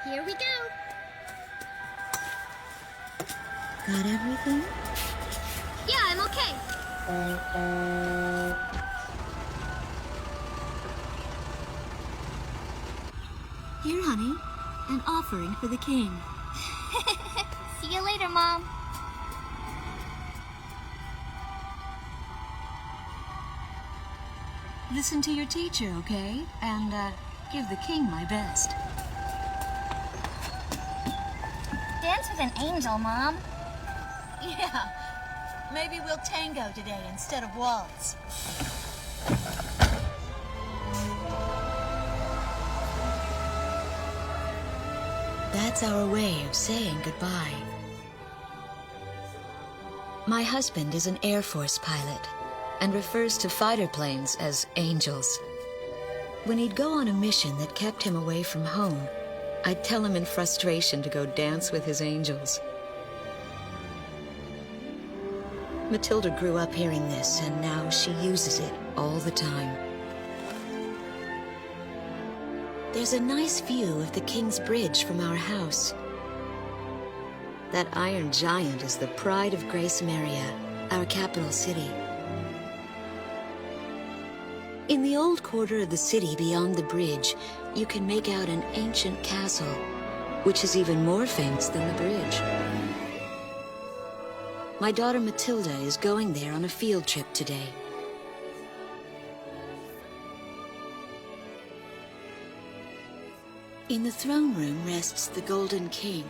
Here we go. Got everything? Yeah, I'm okay. Here, honey. An offering for the king. See you later, Mom. Listen to your teacher, okay? And, give the king my best. Dance with an angel, Mom. Yeah. Maybe we'll tango today instead of waltz. That's our way of saying goodbye. My husband is an Air Force pilot and refers to fighter planes as angels. When he'd go on a mission that kept him away from home, I'd tell him in frustration to go dance with his angels. Matilda grew up hearing this, and now she uses it all the time. There's a nice view of the King's Bridge from our house. That iron giant is the pride of Gracemeria, our capital city. In the old quarter of the city beyond the bridge, you can make out an ancient castle, which is even more famous than the bridge. My daughter Matilda is going there on a field trip today. In the throne room rests the Golden King.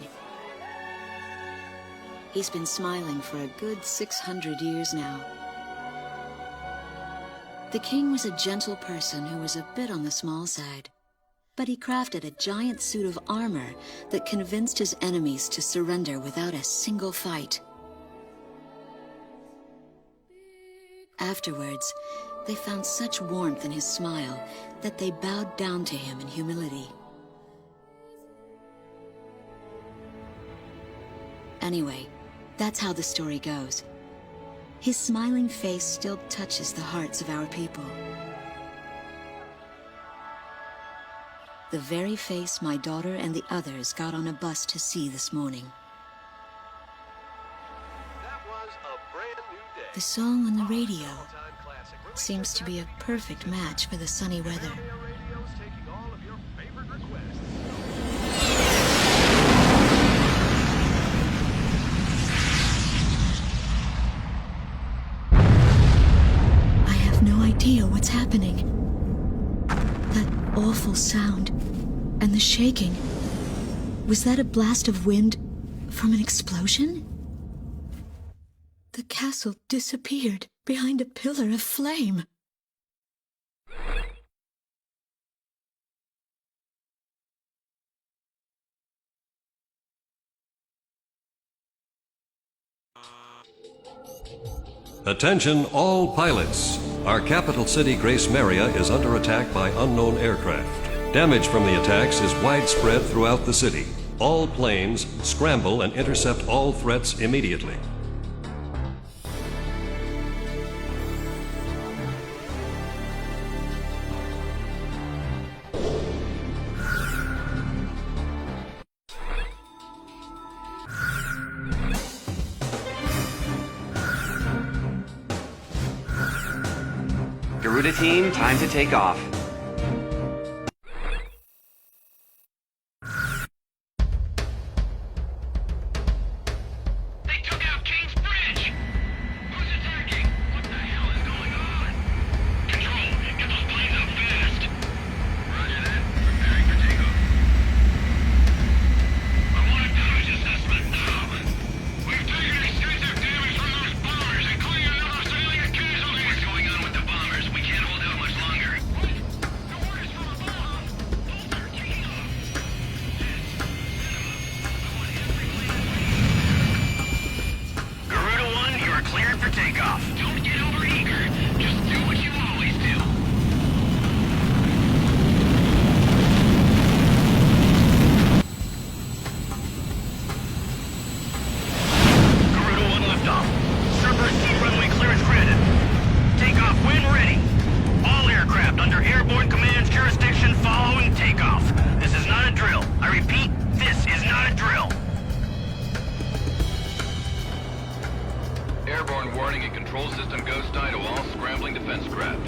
He's been smiling for a good 600 years now. The king was a gentle person who was a bit on the small side, but he crafted a giant suit of armor that convinced his enemies to surrender without a single fight. Afterwards, they found such warmth in his smile that they bowed down to him in humility. Anyway, that's how the story goes. His smiling face still touches the hearts of our people. The very face my daughter and the others got on a bus to see this morning. That was a brand new day. The song on the radio seems to be a perfect match for the sunny weather. Radio's taking all of your favorite requests. I have no idea what's happening. That awful sound and the shaking. Was that a blast of wind from an explosion? The castle disappeared behind a pillar of flame. Attention all pilots. Our capital city Gracemaria is under attack by unknown aircraft. Damage from the attacks is widespread throughout the city. All planes scramble and intercept all threats immediately. Garuda Team, time to take off. They took out King's Bridge! Who's attacking? What the hell is going on? Control, get those planes up fast! Roger that. Preparing for takeoff. I want a damage assessment now. We've taken extensive damage from those bombers, including another salient casualty. What's going on with the bombers? We can't hold out much longer. What? The orders from above! Bolts are taking off! Garuda 1, you are cleared for takeoff. Don't get overeager. Just do what you always do. Garuda 1 liftoff. Cerberus Team runway clearance granted. Takeoff when ready. All aircraft under airborne command's jurisdiction following takeoff. This is not a drill. I repeat, Airborne warning and control system ghost eye to all scrambling defense craft.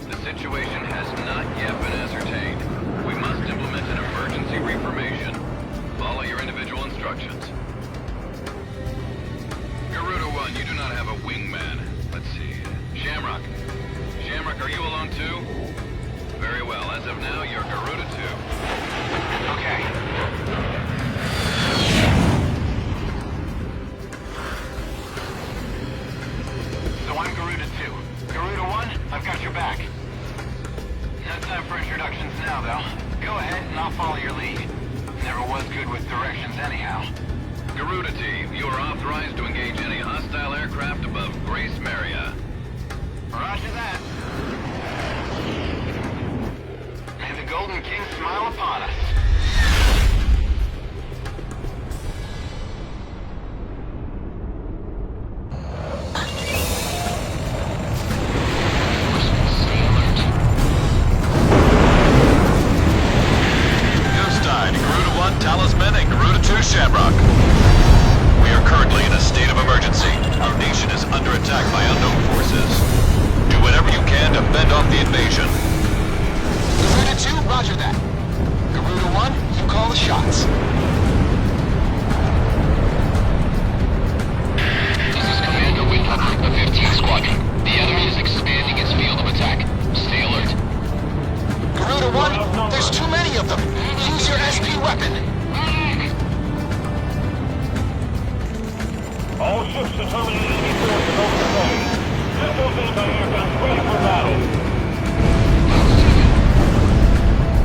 The situation has not yet been ascertained. We must implement an emergency reformation. Follow your individual instructions. Garuda 1, you do not have a wingman. Let's see. Shamrock. Shamrock, are you alone too? Very well. As of now, you're Garuda 2. Okay. So I'm Garuda 2. Garuda 1, I've got your back. No time for introductions now, though. Go ahead and I'll follow your lead. Never was good with directions anyhow. Garuda Team, you are authorized to engage any hostile aircraft above Gracemeria. Roger that. May the Golden King smile upon us. Talisman and Garuda 2 Shamrock. We are currently in a state of emergency. Our nation is under attack by unknown forces. Do whatever you can to fend off the invasion. Garuda 2, roger that. Garuda 1, you call the shots. This is Commander Winthrop of the 15th Squadron. The enemy is expanding its field of attack. Stay alert. Garuda 1, there's too many of them. Use your SP weapon. All ships determined enemy forces over the bay. Set those anti-air guns ready for battle.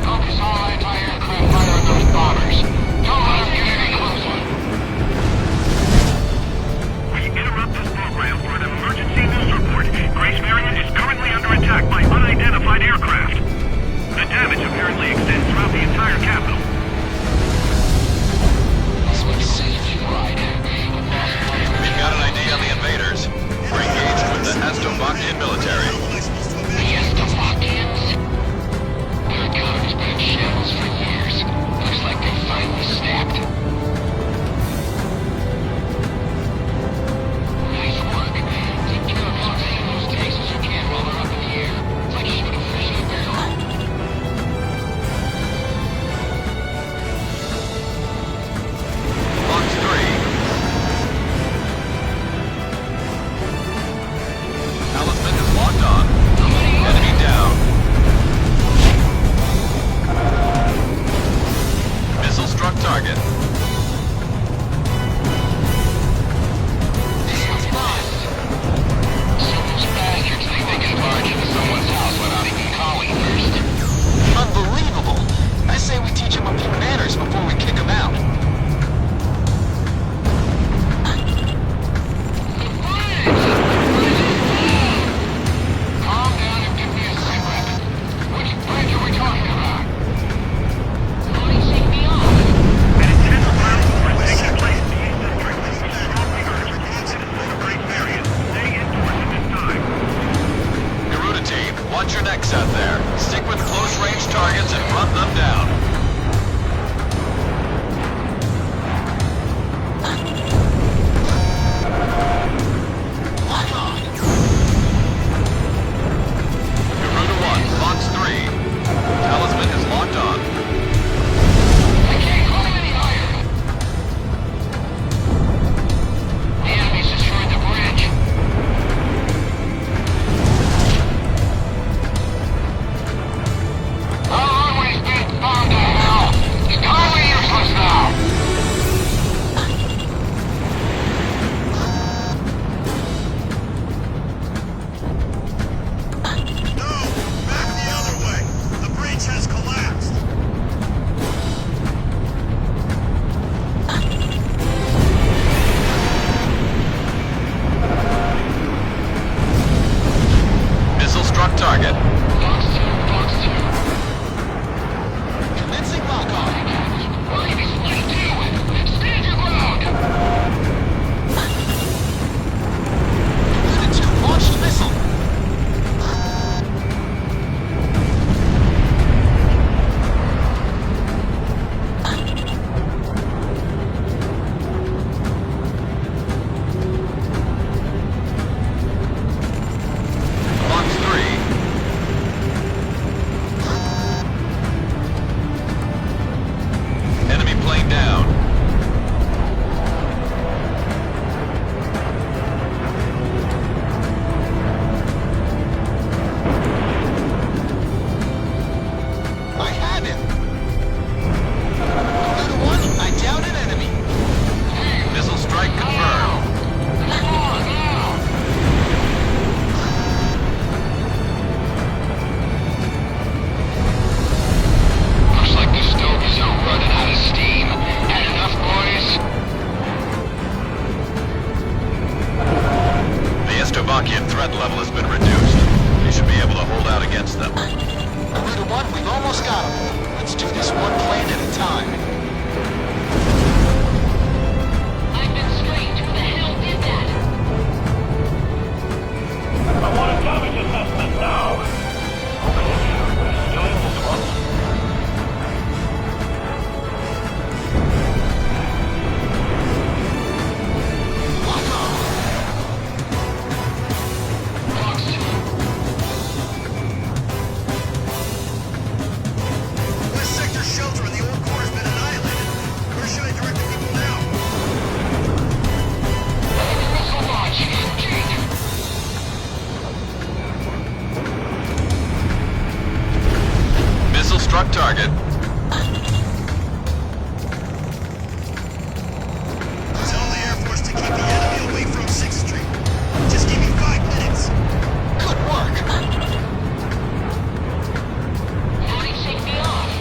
Focus all anti-aircraft fire on those bombers. Don't let them get any closer. We interrupt this program for an emergency news report. Gracemeria is currently under attack by unidentified aircraft. The damage apparently extends throughout the entire capital. This would save you right. We've got an idea on the invaders. We're engaged with the Estovakian military. The Estovakians? Their economy's been in shambles for years. Looks like they finally snapped. Nice work. Take care of as many of those tanks as you can while they're up in the air. It's like shooting fish in a barrel. Box 3. Talisman is locked on. Enemy down. Missile struck target. Damn bust! So those bastards think they can barge into someone's house without even calling first. Unbelievable! I say we teach them a few manners before we kick them out. Calm down and give me a cigarette. Which bridge are we talking about? Somebody shake me off. An intense battle war is taking place in the East District. We strongly urge all citizens of Gracemeria to stay indoors at this time. Garuda Team, watch your necks out there. Stick with close-range targets and run them down. Lock on. Garuda 1, Box 3. Talisman is locked on. I can't climb any higher. The enemy's destroyed the bridge. Our runway's been bombed to hell. It's totally useless now. No! Back the other way! The bridge has collapsed! Missile struck target. Box 2, Box 2. Commencing lock-on. We're gonna be split in two. Stand your ground. Garuda 2 launched missile. Estovakian threat level has been reduced. You should be able to hold out against them. Garuda 1, we've almost got them. Let's do this one plane at a time. I've been strange. Who the hell did that? I want a damage assessment now! Okay, we're doing this one. West sector shelter in the old quarter's been annihilated. Where should I direct the people now? Missile launch. Engage. Missile struck target. Tell the Air Force to keep the enemy away from 6th Street. Just give me 5 minutes. Good work. Why shake me off?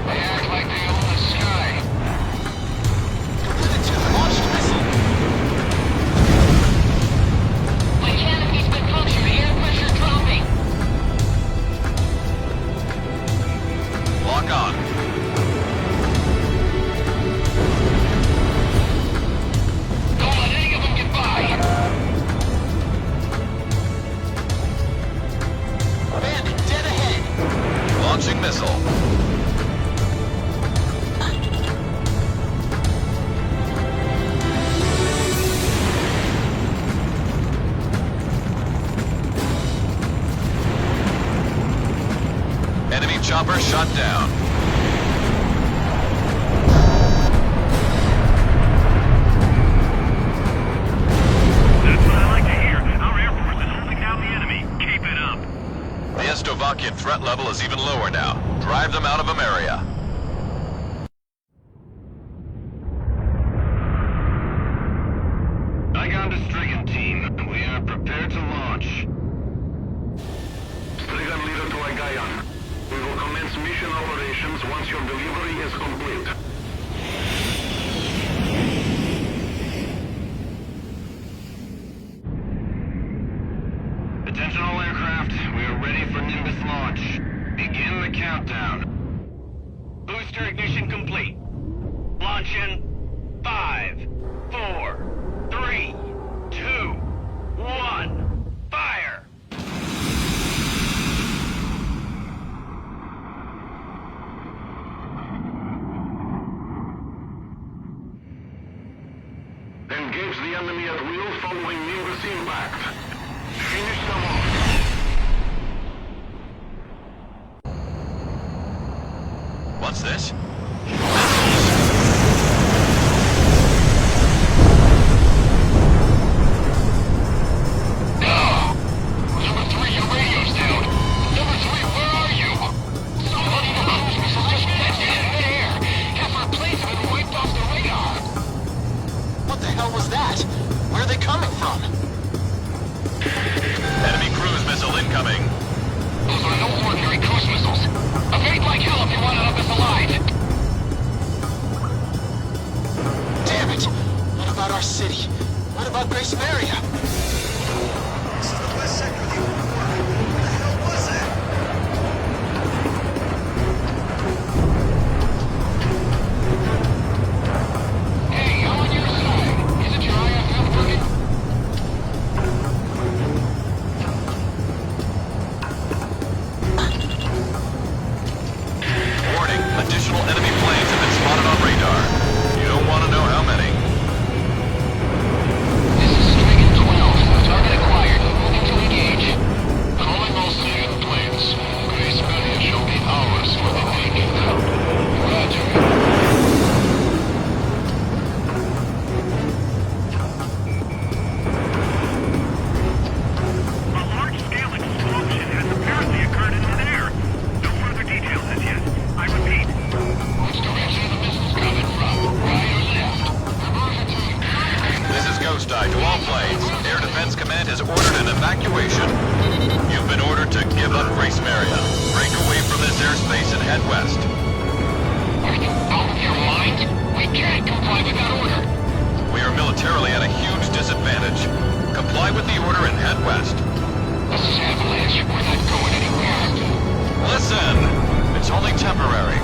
They act like they own the sky. Garuda 2 launched missile. My canopy's been punctured. Air pressure dropping. Lock on. Don't let any of them get by. Bandit dead ahead. Launching missile. Enemy chopper shot down. That's what I like to hear. Our Air Force is holding down the enemy. Keep it up. The Estovakian threat level is even lower now. Drive them out of Emmeria. Garuda Stricken Team, we are prepared to launch. Stricken leader to Agayan. We will commence mission operations once your delivery is complete. Attention all aircraft, we are ready for Nimbus launch. Begin the countdown. Booster ignition complete. Launch in 5, 4, 3, 2, 1. Fire! Engage the enemy at will following Nimbus impact. Finish them off. What's this? Number 3, your radio's down. Number 3, where are you? Somebody in the cruise missiles just landed in midair. Half our planes have been wiped off the radar. What the hell was that? Where are they coming from? Enemy cruise missile incoming. Those are no ordinary cruise missiles. Evade like hell if you want out of this alive. Damn it! What about our city? What about Gracemeria? This is the west sector of the old quarter. What the hell was that? Hey, I'm on your side. Is it your IFF frigate? Warning, additional enemy planes have been spotted on radar. You don't want to know how many. This is Stricken 12. Target acquired. Moving to engage. Calling all civilian planes. Gracemeria shall be ours for the taking. Roger. A large-scale explosion has apparently occurred in midair. No further details as yet. I repeat. Which head west. Are you out of your mind? We can't comply with that order. We are militarily at a huge disadvantage. Comply with the order and head west. This is Avalanche. We're not going anywhere. Listen! It's only temporary.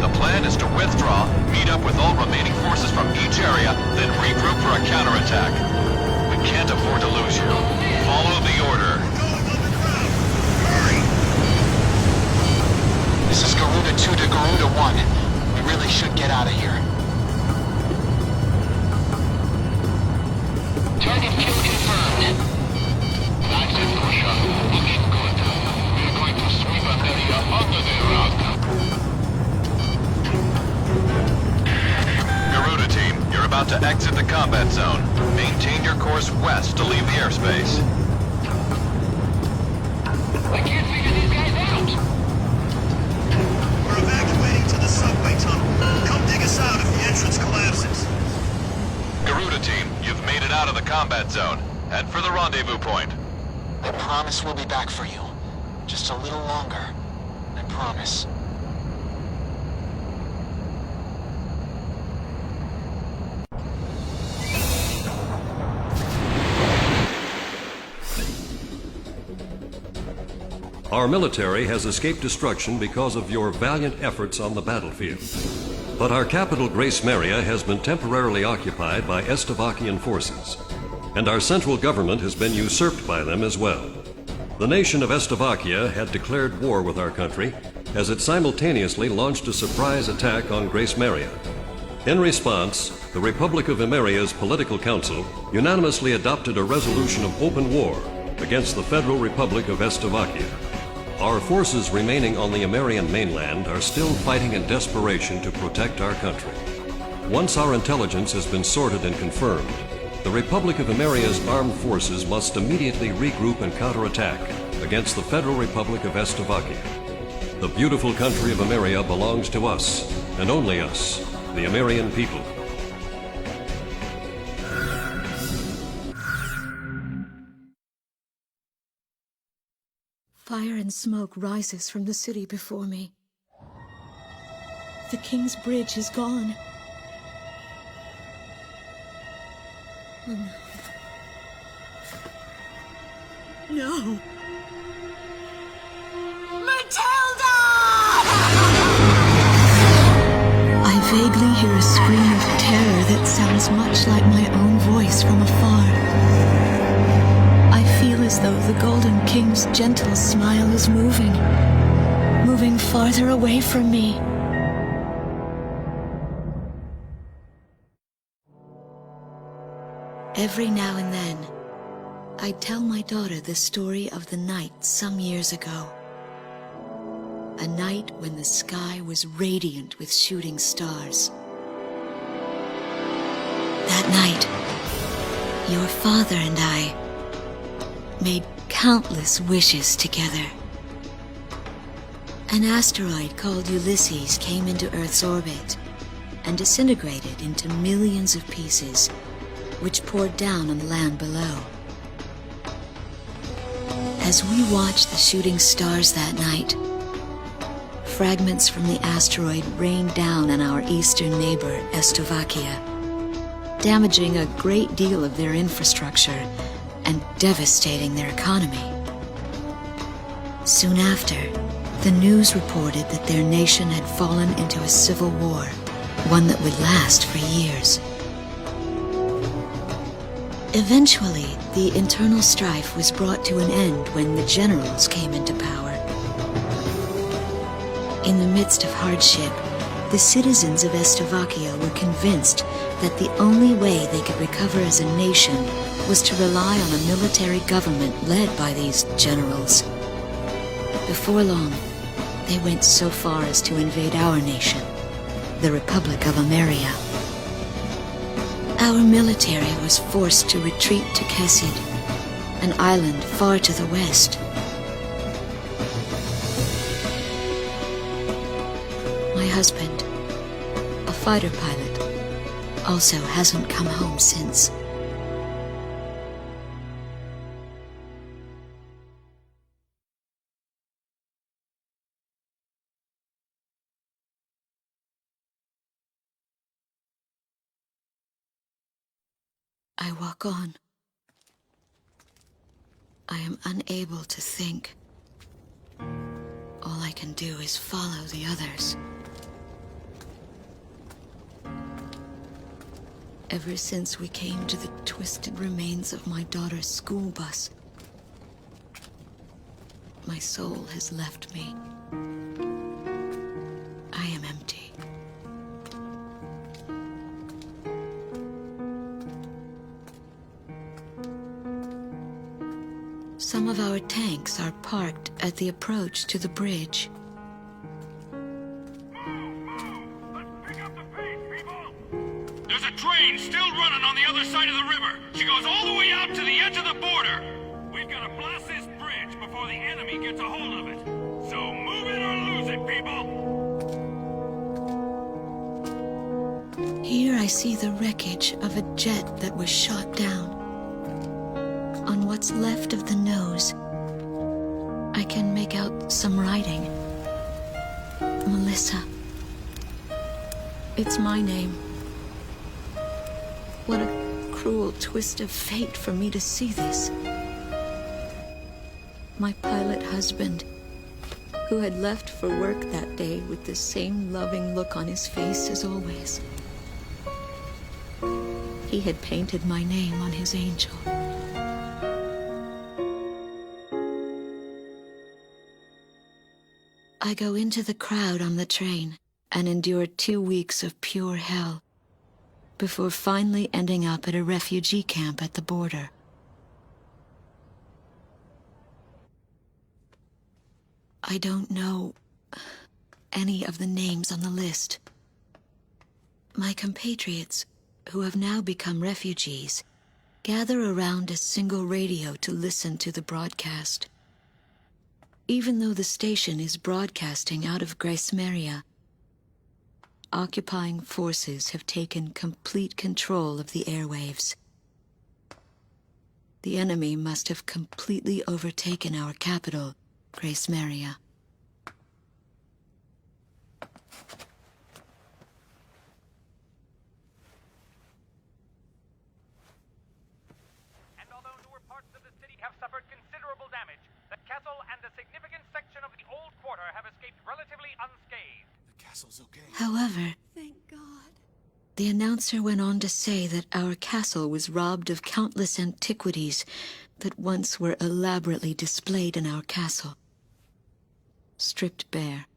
The plan is to withdraw, meet up with all remaining forces from each area, then regroup for a counterattack. We can't afford to lose you. Follow the order. This is Garuda 2 to Garuda 1. We really should get out of here. Target kill confirmed. That's it, Russia. Looking good. We're going to sweep Emmeria under the rug. Garuda Team, you're about to exit the combat zone. Maintain your course west to leave the airspace. I can't figure these guys out. We're evacuating to the subway tunnel. Come dig us out if the entrance collapses. Garuda Team, you've made it out of the combat zone. Head for the rendezvous point. I promise we'll be back for you. Just a little longer. I promise. Our military has escaped destruction because of your valiant efforts on the battlefield. But our capital, Gracemeria, has been temporarily occupied by Estovakian forces, and our central government has been usurped by them as well. The nation of Estovakia had declared war with our country as it simultaneously launched a surprise attack on Gracemeria. In response, the Republic of Emmeria's political council unanimously adopted a resolution of open war against the Federal Republic of Estovakia. Our forces remaining on the Emmerian mainland are still fighting in desperation to protect our country. Once our intelligence has been sorted and confirmed, the Republic of Emmeria's armed forces must immediately regroup and counterattack against the Federal Republic of Estovakia. The beautiful country of Emmeria belongs to us, and only us, the Emmerian people. Fire and smoke rises from the city before me. The King's Bridge is gone. Oh, no. No! Matilda! I vaguely hear a scream of terror that sounds much like my own voice from afar. I feel as though the Golden King's gentle smile is moving farther away from me. Every now and then, I tell my daughter the story of the night some years ago. A night when the sky was radiant with shooting stars. That night, your father and I made countless wishes together. An asteroid called Ulysses came into Earth's orbit and disintegrated into millions of pieces, which poured down on the land below. As we watched the shooting stars that night, fragments from the asteroid rained down on our eastern neighbor, Estovakia, damaging a great deal of their infrastructure and devastating their economy. Soon after, the news reported that their nation had fallen into a civil war, one that would last for years. Eventually, the internal strife was brought to an end when the generals came into power. In the midst of hardship, the citizens of Estovakia were convinced that the only way they could recover as a nation was to rely on a military government led by these generals. Before long, they went so far as to invade our nation, the Republic of Emmeria. Our military was forced to retreat to Kesid, an island far to the west. My husband, a fighter pilot, also hasn't come home since. I walk on. I am unable to think. All I can do is follow the others. Ever since we came to the twisted remains of my daughter's school bus, my soul has left me. I am empty. Some of our tanks are parked at the approach to the bridge. There's a train still running on the other side of the river. She goes all the way out to the edge of the border. We've got to blast this bridge before the enemy gets a hold of it. So move it or lose it, people! Here I see the wreckage of a jet that was shot down. On what's left of the nose, I can make out some writing. Melissa. It's my name. What a cruel twist of fate for me to see this. My pilot husband, who had left for work that day with the same loving look on his face as always. He had painted my name on his angel. I go into the crowd on the train and endure 2 weeks of pure hell before finally ending up at a refugee camp at the border. I don't know any of the names on the list. My compatriots, who have now become refugees, gather around a single radio to listen to the broadcast. Even though the station is broadcasting out of Gracemeria, occupying forces have taken complete control of the airwaves. The enemy must have completely overtaken our capital, Gracemeria. And although newer parts of the city have suffered considerable damage, the castle and a significant section of the old quarter have escaped relatively unscathed. The castle's okay. However, Thank God. the announcer went on to say that our castle was robbed of countless antiquities that once were elaborately displayed in our castle. Stripped bare.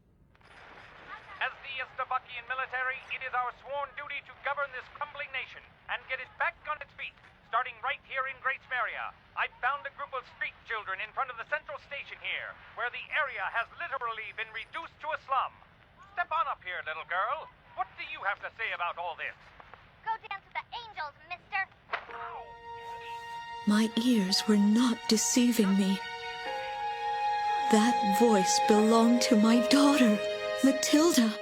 As the Estovakian military, it is our sworn duty to govern this crumbling nation and get it back on its feet, starting right here in Gracemeria. I found a group of street children in front of the central station here, where the area has literally been reduced to a slum. Step on up here, little girl. What do you have to say about all this? Go dance with the angels, mister. My ears were not deceiving me. That voice belonged to my daughter, Matilda.